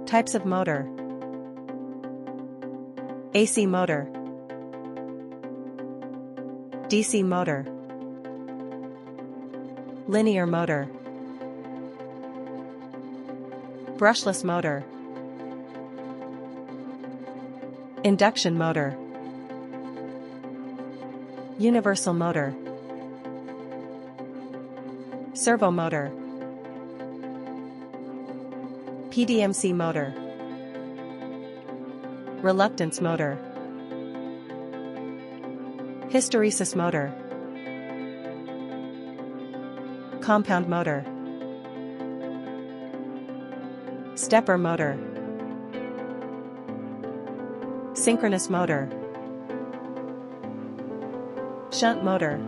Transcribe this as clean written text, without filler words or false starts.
Types of motor. AC motor, DC motor, linear motor, brushless motor, induction motor, universal motor, servo motor, PDMC motor, reluctance motor, hysteresis motor, compound motor, stepper motor, synchronous motor, shunt motor.